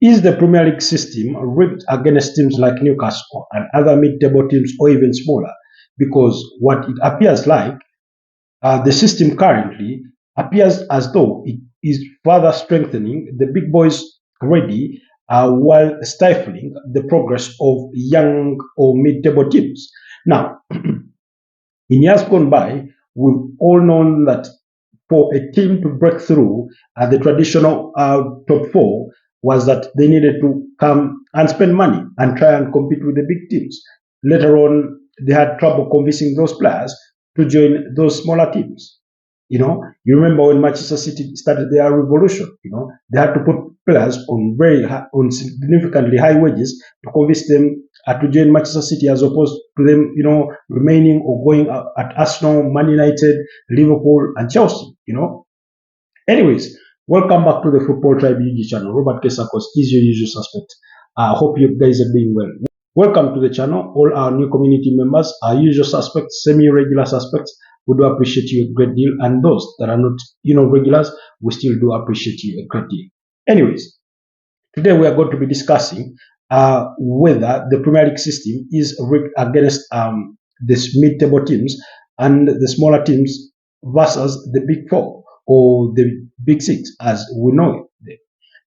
Is the Premier League system rigged against teams like Newcastle and other mid-table teams or even smaller? Because what it appears like, the system currently appears as though it is further strengthening the big boys already, while stifling the progress of young or mid-table teams. Now, in years gone by, we've all known that for a team to break through the traditional top four was that they needed to come and spend money and try and compete with the big teams. Later on, they had trouble convincing those players to join those smaller teams. You remember when Manchester City started their revolution. They had to put players on on significantly high wages to convince them to join Manchester City, as opposed to them, remaining or going at Arsenal, Man United, Liverpool, and Chelsea. Anyways, welcome back to the Football Tribe UG channel. Robert Kesakos is your usual suspect. I hope you guys are doing well. Welcome to the channel, all our new community members, our usual suspects, semi-regular suspects. We do appreciate you a great deal, and those that are not, regulars, we still do appreciate you a great deal. Anyways, today we are going to be discussing whether the Premier League system is rigged against the mid-table teams and the smaller teams versus the big four or the big six, as we know it.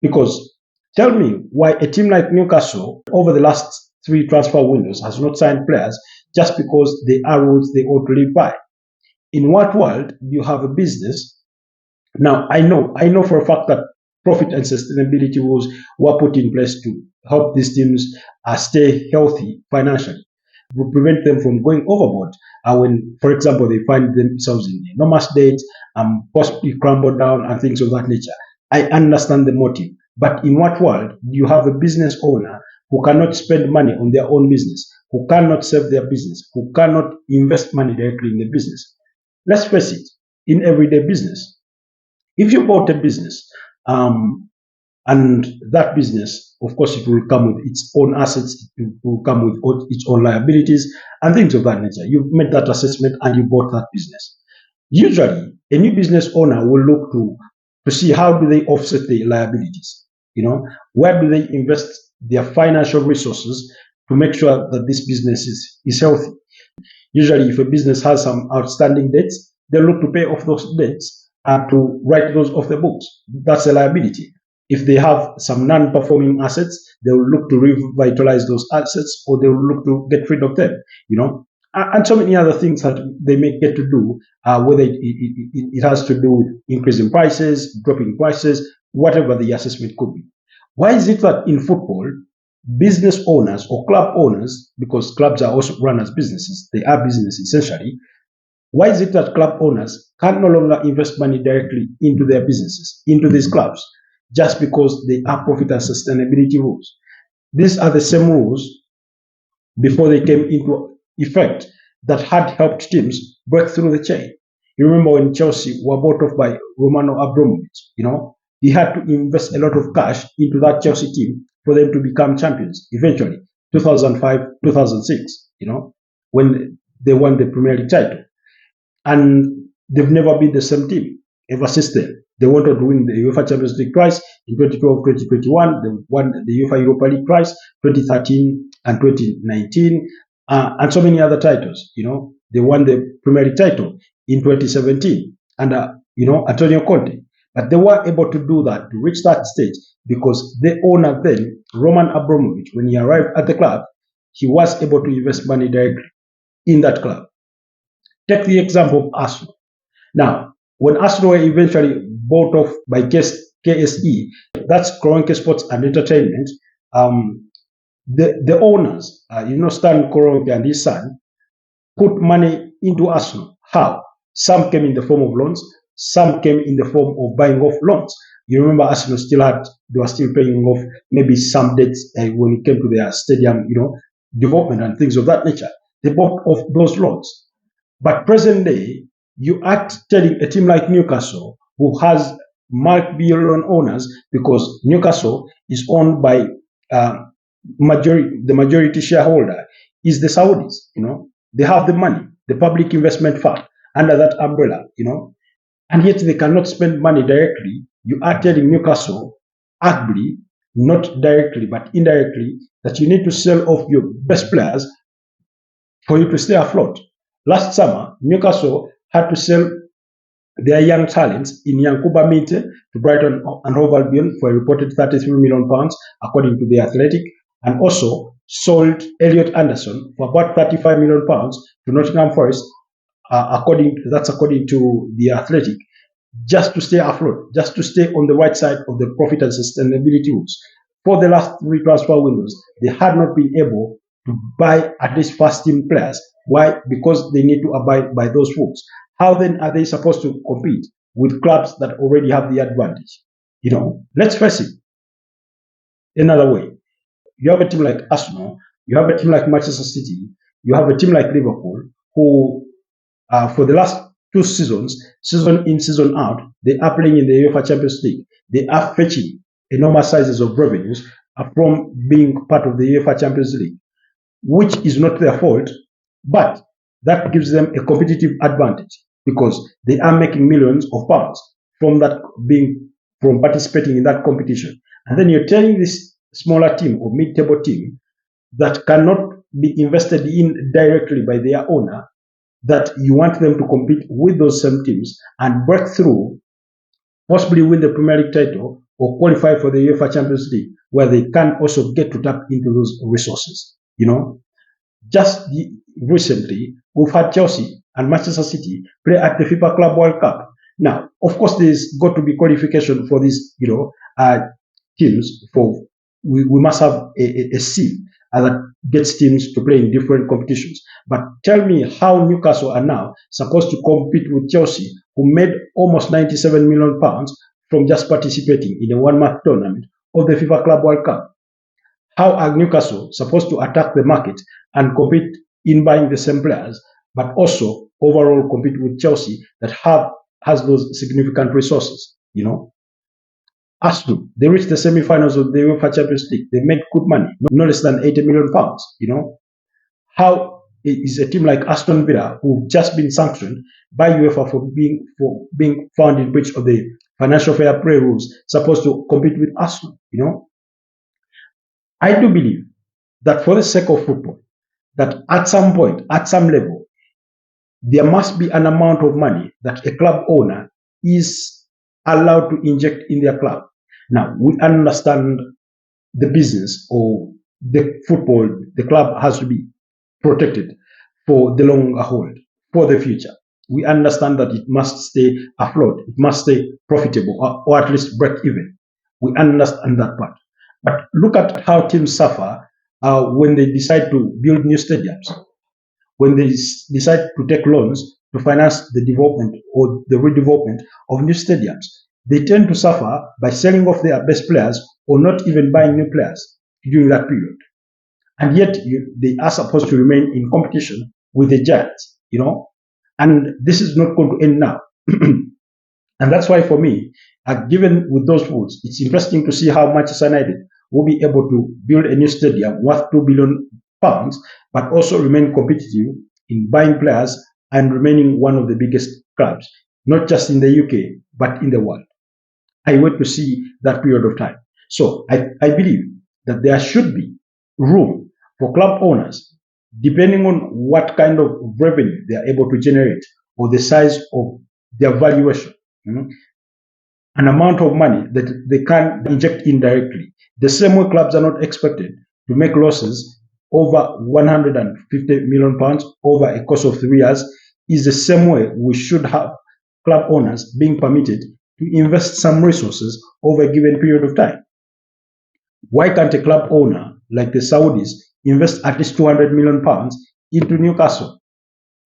Because tell me why a team like Newcastle, over the last 3 transfer windows, has not signed players just because they are rules they ought to live by. In what world do you have a business? Now, I know for a fact that profit and sustainability rules were put in place to help these teams stay healthy financially, to prevent them from going overboard when, for example, they find themselves in enormous debt, possibly crumble down and things of that nature. I understand the motive, but in what world do you have a business owner who cannot spend money on their own business, who cannot serve their business, who cannot invest money directly in the business? Let's face it, in everyday business, if you bought a business, and that business, of course, it will come with its own assets, it will come with its own liabilities and things of that nature. You've made that assessment and you bought that business. Usually, a new business owner will look to see how do they offset the liabilities. Where do they invest their financial resources to make sure that this business is healthy. Usually, if a business has some outstanding debts, they'll look to pay off those debts and to write those off the books. That's a liability. If they have some non-performing assets, they will look to revitalize those assets, or they will look to get rid of them, and so many other things that they may get to do, whether it has to do with increasing prices, dropping prices, whatever the assessment could be. Why is it that in football, business owners or club owners, because clubs are also run as businesses, they are businesses essentially, why is it that club owners can no longer invest money directly into their businesses, into these clubs, just because they are profit and sustainability rules? These are the same rules before they came into effect that had helped teams break through the chain. You remember when Chelsea were bought off by Roman Abramovich, he had to invest a lot of cash into that Chelsea team for them to become champions eventually, 2005, 2006, when they won the Premier League title. And they've never been the same team ever since then. They wanted to win the UEFA Champions League twice in 2012, 2021. They won the UEFA Europa League twice, 2013 and 2019, and so many other titles. They won the Premier League title in 2017 under, Antonio Conte. But they were able to do that, to reach that stage, because the owner then, Roman Abramovich, when he arrived at the club, he was able to invest money directly in that club. Take the example of Arsenal. Now, when Arsenal were eventually bought off by KSE, that's Kroenke Sports and Entertainment, the owners, Stan Kroenke and his son, put money into Arsenal. How? Some came in the form of loans, some came in the form of buying off loans. You remember Arsenal they were still paying off maybe some debts when it came to their stadium, development and things of that nature. They bought off those loans. But present day, you are telling a team like Newcastle, who has multi-billion owners, because Newcastle is owned by the majority shareholder is the Saudis. They have the money, the public investment fund under that umbrella. And yet they cannot spend money directly. You are telling Newcastle, arguably, not directly but indirectly, that you need to sell off your best players for you to stay afloat. Last summer, Newcastle had to sell their young talents in Yankuba Minte to Brighton and Hove Albion for a reported £33 million, according to the Athletic, and also sold Elliot Anderson for about £35 million to Nottingham Forest, according to the Athletic, just to stay afloat, just to stay on the right side of the profit and sustainability rules. For the last three transfer windows, they had not been able to buy at least first team players. Why? Because they need to abide by those rules. How then are they supposed to compete with clubs that already have the advantage? Let's face it another way. You have a team like Arsenal, you have a team like Manchester City, you have a team like Liverpool, who for the last two seasons, season in, season out, they are playing in the UEFA Champions League. They are fetching enormous sizes of revenues from being part of the UEFA Champions League, which is not their fault, but that gives them a competitive advantage because they are making millions of pounds from participating in that competition. And then you're telling this smaller team or mid-table team that cannot be invested in directly by their owner, that you want them to compete with those same teams and break through, possibly win the Premier League title or qualify for the UEFA Champions League, where they can also get to tap into those resources. Just recently, we've had Chelsea and Manchester City play at the FIFA Club World Cup. Now, of course, there's got to be qualification for these, teams. We must have a seed that gets teams to play in different competitions. But tell me how Newcastle are now supposed to compete with Chelsea, who made almost £97 million from just participating in a one-month tournament of the FIFA Club World Cup. How are Newcastle supposed to attack the market and compete in buying the same players, but also overall compete with Chelsea that has those significant resources? Arsenal, they reached the semi-finals of the UEFA Champions League. They made good money, no less than £80 million. How is a team like Aston Villa, who've just been sanctioned by UEFA for being found in breach of the financial fair play rules, supposed to compete with Arsenal? I do believe that for the sake of football, that at some point, at some level, there must be an amount of money that a club owner is allowed to inject in their club. Now, we understand the business or the football, the club has to be protected for the long hold, for the future. We understand that it must stay afloat, it must stay profitable, or at least break even. We understand that part. But look at how teams suffer when they decide to build new stadiums, when they decide to take loans to finance the development or the redevelopment of new stadiums. They tend to suffer by selling off their best players or not even buying new players during that period. And yet they are supposed to remain in competition with the giants, and this is not going to end now. And that's why for me, given with those rules, it's interesting to see how Manchester United will be able to build a new stadium worth £2 billion, but also remain competitive in buying players and remaining one of the biggest clubs, not just in the UK, but in the world. I wait to see that period of time. So I believe that there should be room for club owners, depending on what kind of revenue they are able to generate or the size of their valuation, an amount of money that they can inject indirectly. The same way clubs are not expected to make losses over £150 million over a course of 3 years, is the same way we should have club owners being permitted to invest some resources over a given period of time. Why can't a club owner like the Saudis invest at least £200 million into Newcastle?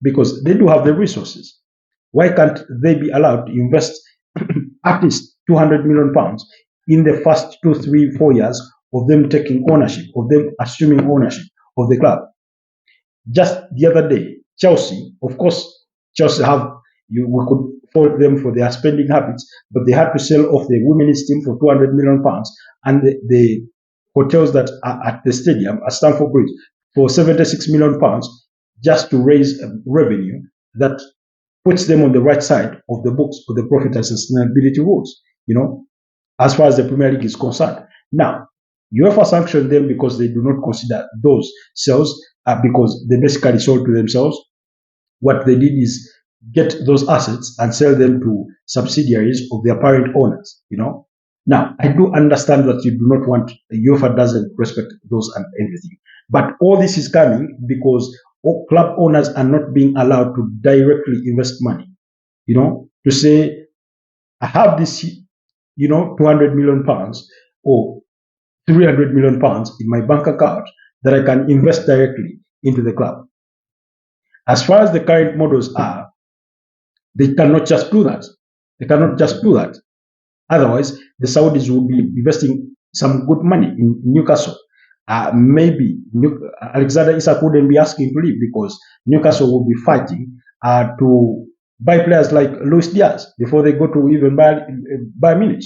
Because they do have the resources. Why can't they be allowed to invest at least £200 million in the first 2, 3, 4 years of them taking ownership, of them assuming ownership of the club? Just the other day, Chelsea, of course, Chelsea we could fault them for their spending habits, but they had to sell off the women's team for £200 million and the hotels that are at the stadium at Stamford Bridge for £76 million just to raise revenue that puts them on the right side of the books for the profit and sustainability rules, as far as the Premier League is concerned. Now, UEFA sanctioned them because they do not consider those sales because they basically sold to themselves. What they did is get those assets and sell them to subsidiaries of their parent owners, Now, I do understand that you do not want, UEFA doesn't respect those and everything. But all this is coming because club owners are not being allowed to directly invest money, to say, I have this, 200 million pounds or 300 million pounds in my bank account that I can invest directly into the club. As far as the current models are, they cannot just do that. They cannot just do that. Otherwise, the Saudis will be investing some good money in Newcastle. Maybe Alexander Isak wouldn't be asking to leave because Newcastle will be fighting to buy players like Luis Diaz before they go to even Bayern Munich.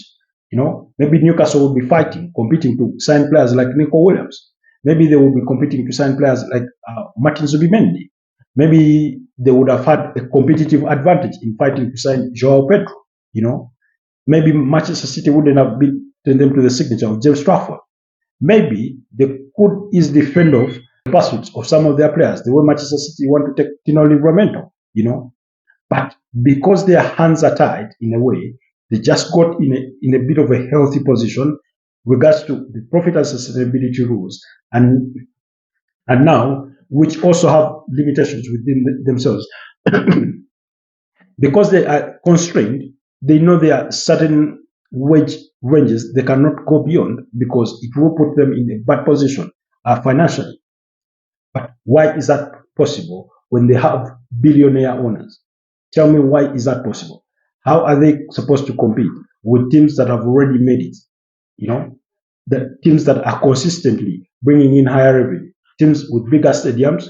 Maybe Newcastle will be fighting, competing to sign players like Nico Williams. Maybe they will be competing to sign players like Martin Zubimendi. Maybe they would have had a competitive advantage in fighting to sign Joao Pedro. Maybe Manchester City wouldn't have beaten them to the signature of James Trafford. Maybe they could easily fend off the pursuits of some of their players, the way Manchester City want to take Tino Livramento, But because their hands are tied in a way, they just got in a bit of a healthy position regards to the profit and sustainability rules, and now which also have limitations within themselves. Because they are constrained, they know there are certain wage ranges they cannot go beyond because it will put them in a bad position financially. But why is that possible when they have billionaire owners? Tell me, why is that possible? How are they supposed to compete with teams that have already made it? The teams that are consistently bringing in higher revenue, teams with bigger stadiums,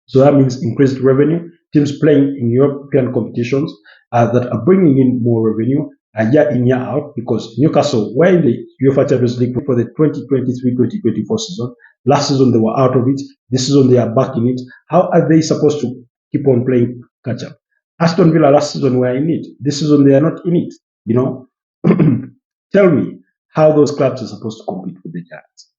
so that means increased revenue, teams playing in European competitions that are bringing in more revenue year in, year out, because Newcastle were in the UEFA Champions League for the 2023-2024 season. Last season they were out of it. This season they are back in it. How are they supposed to keep on playing catch up? Aston Villa last season were in it. This season they are not in it. Tell me how those clubs are supposed to compete with the Giants.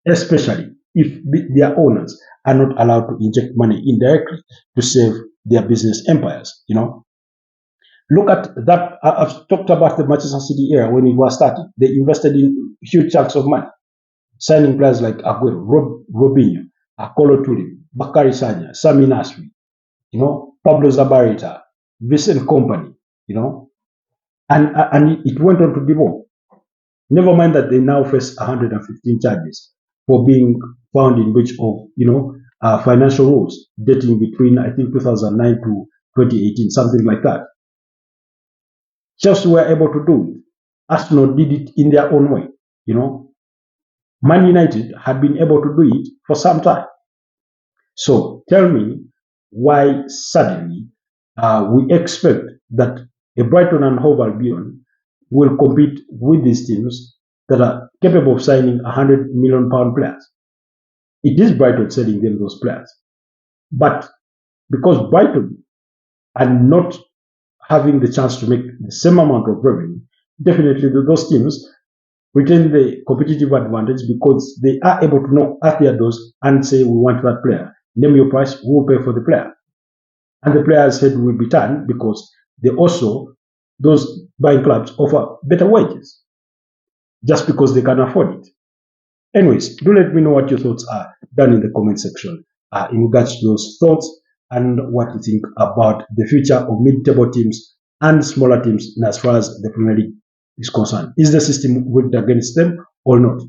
Especially if their owners are not allowed to inject money indirectly to save their business empires. Look at that. I've talked about the Manchester City era when it was starting. They invested in huge chunks of money, signing players like Aguero, Robinho, Kolo Toure, Bakary Sagna, Sami Nasri, Pablo Zabaleta, Vincent Kompany, and it went on to develop. Never mind that they now face 115 charges for being found in breach of, financial rules dating between, I think, 2009 to 2018, something like that. Chelsea were able to do it. Arsenal did it in their own way. Man United had been able to do it for some time. So tell me why suddenly we expect that a Brighton and Hove Albion will compete with these teams that are capable of signing £100 million players. It is Brighton selling them those players. But because Brighton are not having the chance to make the same amount of revenue, definitely those teams retain the competitive advantage because they are able to knock at their doors and say, we want that player. Name your price, we will pay for the player. And the player's head will be turned because those buying clubs offer better wages just because they can afford it. Anyways, do let me know what your thoughts are down in the comment section in regards to those thoughts and what you think about the future of mid-table teams and smaller teams as far as the Premier League is concerned. Is the system rigged against them or not?